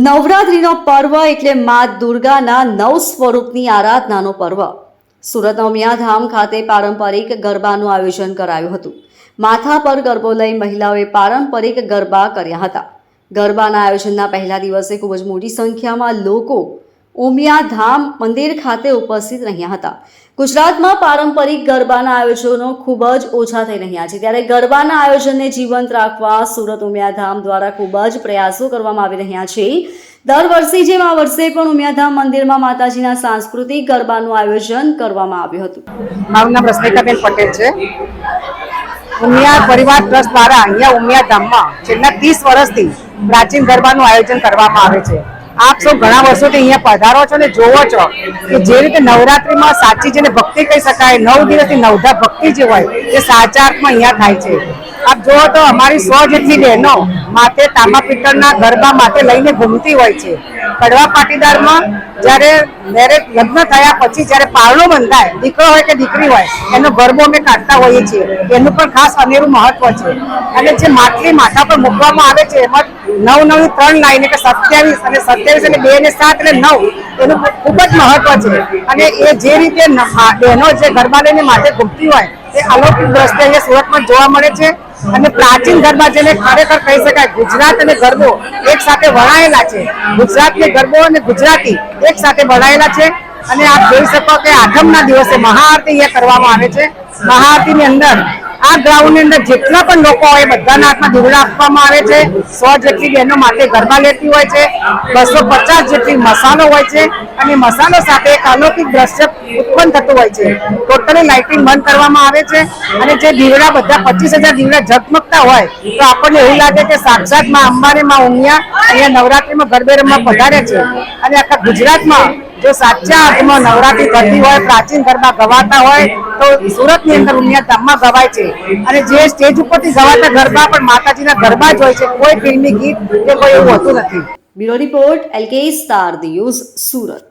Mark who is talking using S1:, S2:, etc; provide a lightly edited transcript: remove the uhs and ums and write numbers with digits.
S1: નવરાત્રીનો પર્વ એટલે મા દુર્ગાના નવ સ્વરૂપની આરાધનાનો પર્વ. સુરતના ઉમિયાધામ ખાતે પારંપરિક ગરબાનું આયોજન કરાયું હતું. માથા પર ગરબો લઈ મહિલાઓએ પારંપરિક ગરબા કર્યા હતા. ગરબાના આયોજનના પહેલા દિવસે ખૂબ જ મોટી સંખ્યામાં લોકો ઉમિયાધામ મંદિર ખાતે ઉપસ્થિત રહ્યા હતા. ગુજરાતમાં પારંપરિક ગરબાના આયોજનો ખૂબ જ ઓછા થઈ રહ્યા છે, ત્યારે ગરબાના આયોજનને જીવંત રાખવા સુરત ઉમિયાધામ દ્વારા ખૂબ જ પ્રયાસો કરવામાં આવી રહ્યા છે. દર વર્ષે જેમ આ વર્ષે પણ ઉમિયાધામ મંદિરમાં માતાજીના સાંસ્કૃતિક ગરબાનું આયોજન કરવામાં આવ્યું હતું.
S2: મારું નામ રશ્મિકાબેન પટેલ છે. ઉમિયા પરિવાર ટ્રસ્ટ દ્વારા અહીંયા ઉમિયાધામમાં છેલ્લા 30 વર્ષથી પ્રાચીન ગરબાનું આયોજન કરવામાં આવે છે. આપ સૌ ઘણા વર્ષોથી અહીંયા પધારો છો ને જોવો છો કે જે રીતે નવરાત્રીમાં સાચી જેને ભક્તિ કહી શકાય, 9 દિવસની નવધા ભક્તિ જે હોય એ સાચા અર્થમાં અહીંયા થાય છે. આપ જુઓ તો અમારી 100 જેટલી બહેનો માથે તાંબા પિત્તળના ગરબા માથે લઈને ઘૂમતી હોય છે. કડવા પાટીદારમાં જ્યારે લગ્ન થયા પછી જ્યારે પારણો બંધાય, દીકરો હોય કે દીકરી હોય, એનો ગરબો અમે કાઢતા હોઈએ છીએ. એનું પણ ખાસ અનેરું મહત્વ છે. અને જે માટલી માથા પર મૂકવામાં આવે છે એમાં 9 ની 3 લાઈન એટલે 27 અને 27 એટલે 2 ને 7 એટલે 9 એનું ખૂબ જ મહત્વ છે. અને એ જે રીતે બહેનો જે ગરબા લઈને માથે ઘૂમતી હોય એ અલૌકિક દ્રશ્ય અહીંયા સુરતમાં જોવા મળે છે. અને પ્રાચીન ગરબા જેને ખરેખર કહી શકાય, ગુજરાત અને ગરબો એક સાથે વણાયેલા છે. ગુજરાતની ગરબો અને ગુજરાતી એક સાથે વણાયેલા છે. અને આપ જોઈ શકો કે આઠમના દિવસે મહાઆરતી અહીંયા કરવામાં આવે છે. મહાઆરતીની અંદર આ ગ્રાઉન્ડની અંદર જેટલા પણ લોકો હોય બધાના હાથમાં દીવડા આપવામાં આવે છે. 100 જેટલી બહેનો માટે ગરબા લેતી હોય છે. 250 જેટલી મસાલો હોય છે. અને મસાલો સાથે એક અલૌકિક દ્રશ્ય ઉત્પન્ન થતું હોય છે. ટોટલી લાઇટિંગ બંધ કરવામાં આવે છે. અને જે દીવડા બધા 25,000 દીવડા ઝગમગતા હોય તો આપણને એવું લાગે કે સાક્ષાત માં અંબાને માં ઉમિયા અહીંયા નવરાત્રીમાં ગરબે રમવા પધારે છે. અને આખા ગુજરાતમાં જો સાચા અર્થમાં નવરાત્રી થતી હોય, પ્રાચીન ગરબા ગવાતા હોય તો સુરતની અંદર ઉમિયાધામમાં ગવાય છે. અને જે સ્ટેજ ઉપરથી ગવાતા ગરબા પણ માતાજીના ગરબા જ હોય છે. કોઈ ફિલ્મી ગીત કે કોઈ એવું હોતું નથી.
S1: Bureau report LK star news, Surat.